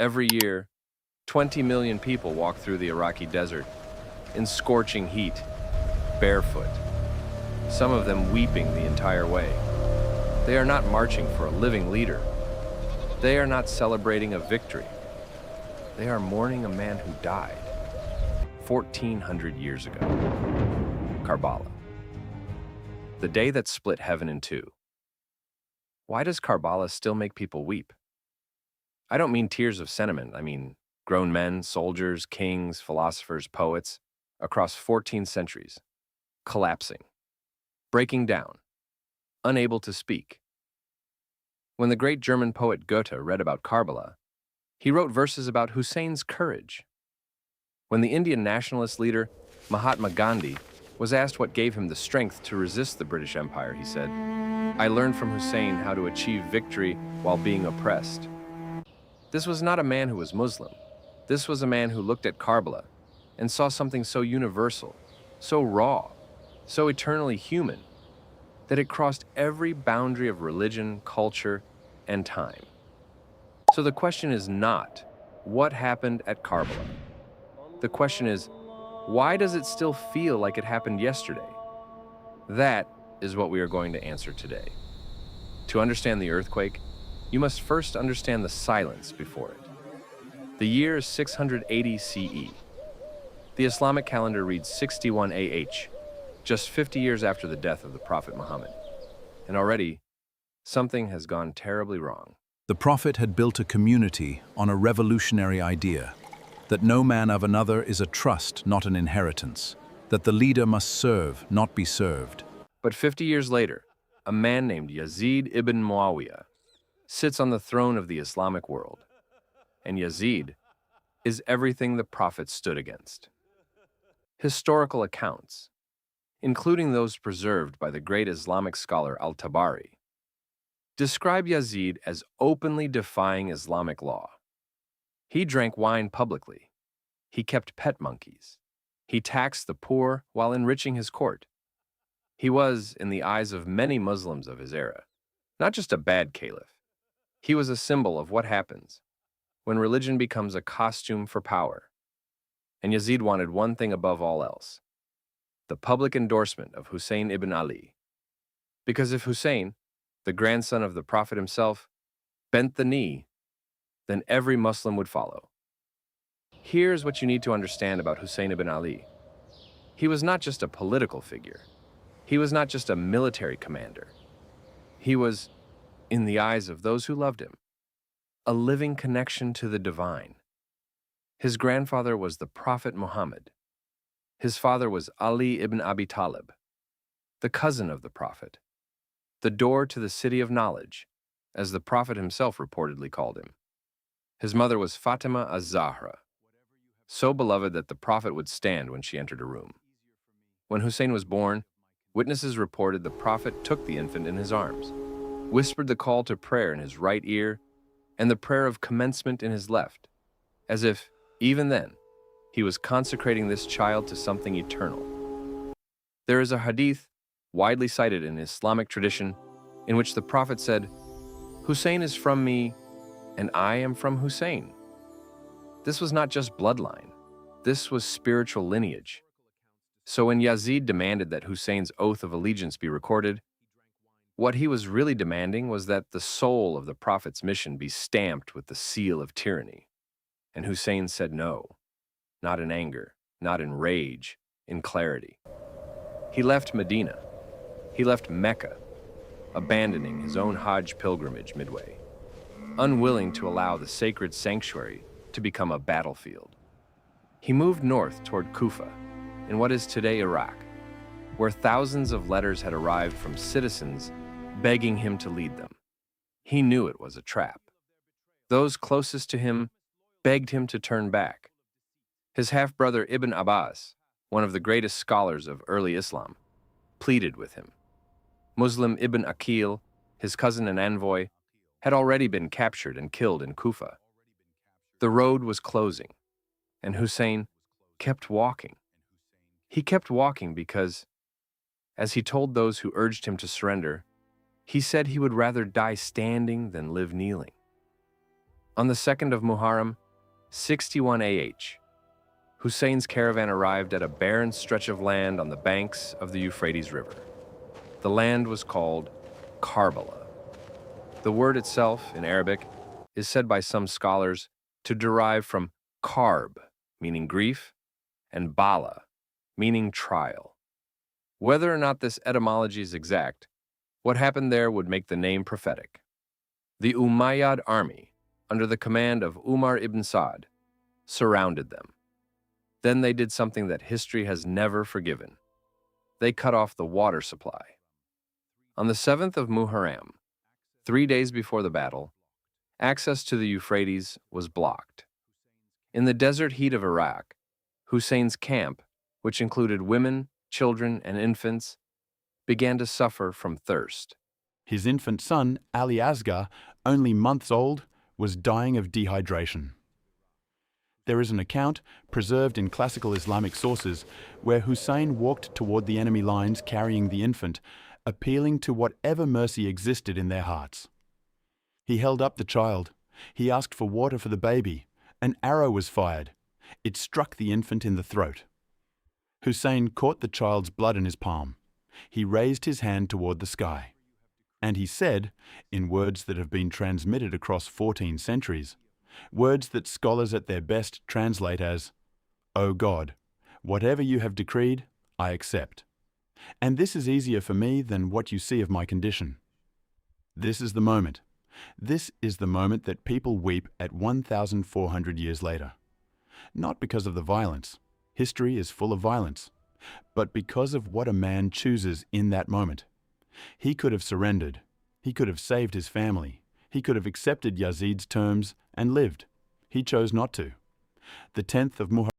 Every year, 20 million people walk through the Iraqi desert in scorching heat, barefoot, some of them weeping the entire way. They are not marching for a living leader. They are not celebrating a victory. They are mourning a man who died 1,400 years ago. Karbala. The day that split heaven in two. Why does Karbala still make people weep? I don't mean tears of sentiment. I mean grown men, soldiers, kings, philosophers, poets, across 14 centuries, collapsing, breaking down, unable to speak. When the great German poet Goethe read about Karbala, he wrote verses about Hussein's courage. When the Indian nationalist leader Mahatma Gandhi was asked what gave him the strength to resist the British Empire, he said, "I learned from Hussein how to achieve victory while being oppressed." This was not a man who was Muslim. This was a man who looked at Karbala and saw something so universal, so raw, so eternally human, that it crossed every boundary of religion, culture, and time. So the question is not, what happened at Karbala? The question is, why does it still feel like it happened yesterday? That is what we are going to answer today. To understand the earthquake, you must first understand the silence before it. The year is 680 CE. The Islamic calendar reads 61 AH, just 50 years after the death of the Prophet Muhammad. And already, something has gone terribly wrong. The Prophet had built a community on a revolutionary idea, that no man of another is a trust, not an inheritance, that the leader must serve, not be served. But 50 years later, a man named Yazid ibn Muawiyah sits on the throne of the Islamic world. And Yazid is everything the Prophet stood against. Historical accounts, including those preserved by the great Islamic scholar al-Tabari, describe Yazid as openly defying Islamic law. He drank wine publicly. He kept pet monkeys. He taxed the poor while enriching his court. He was, in the eyes of many Muslims of his era, not just a bad caliph. He was a symbol of what happens when religion becomes a costume for power. And Yazid wanted one thing above all else: the public endorsement of Hussein ibn Ali. Because if Hussein, the grandson of the Prophet himself, bent the knee, then every Muslim would follow. Here's what you need to understand about Hussein ibn Ali. He was not just a political figure. He was not just a military commander. He was, in the eyes of those who loved him, a living connection to the divine. His grandfather was the Prophet Muhammad. His father was Ali ibn Abi Talib, the cousin of the Prophet, the door to the city of knowledge, as the Prophet himself reportedly called him. His mother was Fatima az-Zahra, so beloved that the Prophet would stand when she entered a room. When Hussein was born, witnesses reported the Prophet took the infant in his arms, whispered the call to prayer in his right ear, and the prayer of commencement in his left, as if, even then, he was consecrating this child to something eternal. There is a hadith, widely cited in Islamic tradition, in which the Prophet said, "Hussein is from me, and I am from Hussein." This was not just bloodline. This was spiritual lineage. So when Yazid demanded that Hussein's oath of allegiance be recorded, what he was really demanding was that the soul of the Prophet's mission be stamped with the seal of tyranny. And Hussein said no, not in anger, not in rage, in clarity. He left Medina. He left Mecca, abandoning his own Hajj pilgrimage midway, unwilling to allow the sacred sanctuary to become a battlefield. He moved north toward Kufa, in what is today Iraq, where thousands of letters had arrived from citizens begging him to lead them. He knew it was a trap. Those closest to him begged him to turn back. His half-brother Ibn Abbas, one of the greatest scholars of early Islam, pleaded with him. Muslim Ibn Aqil, his cousin and envoy, had already been captured and killed in Kufa. The road was closing, and Hussein kept walking. He kept walking because, as he told those who urged him to surrender, he said he would rather die standing than live kneeling. On the 2nd of Muharram, 61 AH, Hussein's caravan arrived at a barren stretch of land on the banks of the Euphrates River. The land was called Karbala. The word itself, in Arabic, is said by some scholars to derive from karb, meaning grief, and bala, meaning trial. Whether or not this etymology is exact, what happened there would make the name prophetic. The Umayyad army, under the command of Umar ibn Sa'd, surrounded them. Then they did something that history has never forgiven. They cut off the water supply. On the 7th of Muharram, 3 days before the battle, access to the Euphrates was blocked. In the desert heat of Iraq, Hussein's camp, which included women, children, and infants, began to suffer from thirst. His infant son, Ali Asghar, only months old, was dying of dehydration. There is an account, preserved in classical Islamic sources, where Hussein walked toward the enemy lines carrying the infant, appealing to whatever mercy existed in their hearts. He held up the child. He asked for water for the baby. An arrow was fired. It struck the infant in the throat. Hussein caught the child's blood in his palm. He raised his hand toward the sky. And he said, in words that have been transmitted across 14 centuries, words that scholars at their best translate as, "O God, whatever you have decreed, I accept. And this is easier for me than what you see of my condition." This is the moment. This is the moment that people weep at 1,400 years later. Not because of the violence. History is full of violence. But because of what a man chooses in that moment. He could have surrendered. He could have saved his family. He could have accepted Yazid's terms and lived. He chose not to. The 10th of Muharram